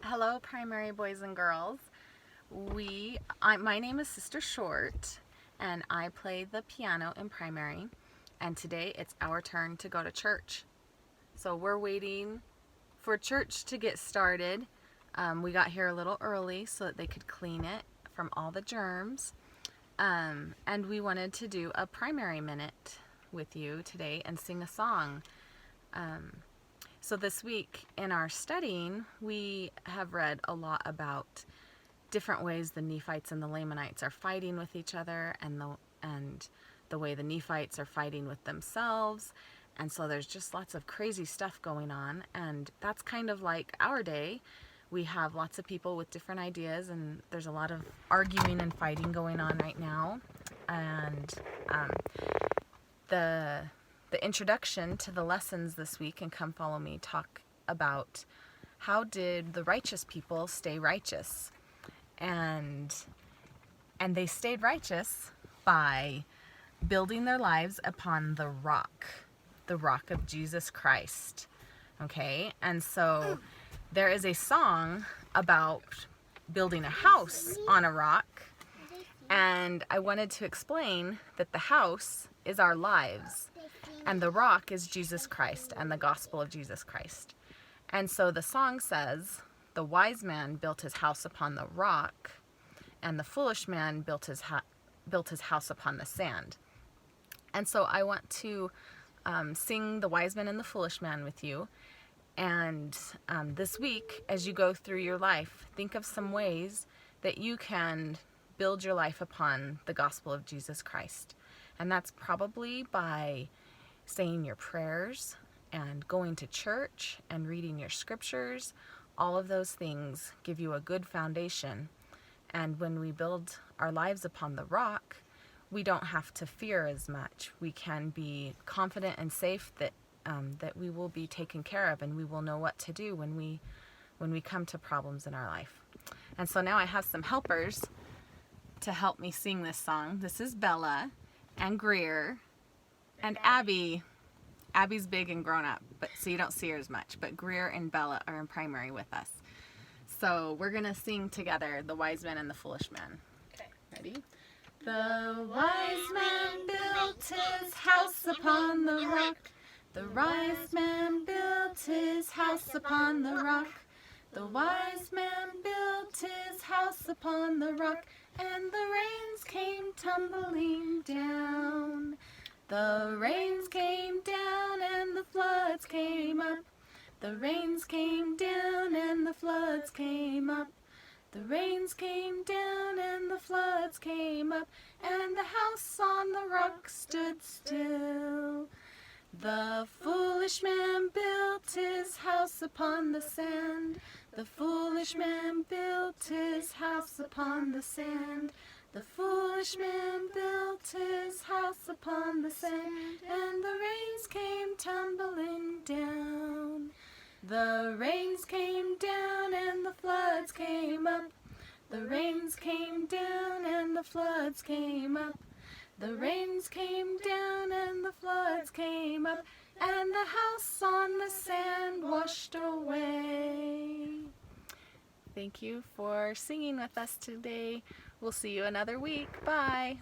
Hello, primary boys and girls. My name is Sister Short, and I play the piano in primary. And today it's our turn to go to church. So we're waiting for church to get started. We got here a little early so that they could clean it from all the germs. And we wanted to do a primary minute with you today and sing a song. So this week in our studying, we have read a lot about different ways the Nephites and the Lamanites are fighting with each other, and the way the Nephites are fighting with themselves. And so there's just lots of crazy stuff going on, and that's kind of like our day. We have lots of people with different ideas, and there's a lot of arguing and fighting going on right now. And the introduction to the lessons this week in Come Follow Me talk about how did the righteous people stay righteous. And they stayed righteous by building their lives upon the rock of Jesus Christ. Okay? And so there is a song about building a house on a rock, and I wanted to explain that the house is our lives, and the rock is Jesus Christ and the gospel of Jesus Christ. And so the song says, the wise man built his house upon the rock, and the foolish man built his house upon the sand. And so I want to sing the wise man and the foolish man with you. And this week, as you go through your life, think of some ways that you can build your life upon the gospel of Jesus Christ. And that's probably by saying your prayers and going to church and reading your scriptures. All of those things give you a good foundation. And when we build our lives upon the rock, we don't have to fear as much. We can be confident and safe that we will be taken care of, and we will know what to do when we come to problems in our life. And so now I have some helpers to help me sing this song. This is Bella and Greer and Abby. Abby's big and grown up, so you don't see her as much. But Greer and Bella are in primary with us. So we're going to sing together, The Wise Man and the Foolish Man. Okay. Ready? The wise man built his house upon the rock. The wise man built his house upon the rock. The wise man built his house upon the rock, and the rains came tumbling down. The rains came down and the floods came up. The rains came down and the floods came up. The rains came down and the floods came up, and the house on the rock stood still. The foolish man built his house upon the sand. The foolish man built his house upon the sand. The foolish man built his house upon the sand, and the rains came tumbling down. The rains came down and the floods came up. The rains came down and the floods came up. The rains came down and the floods came up, and the house on the sand washed away. Thank you for singing with us today. We'll see you another week. Bye.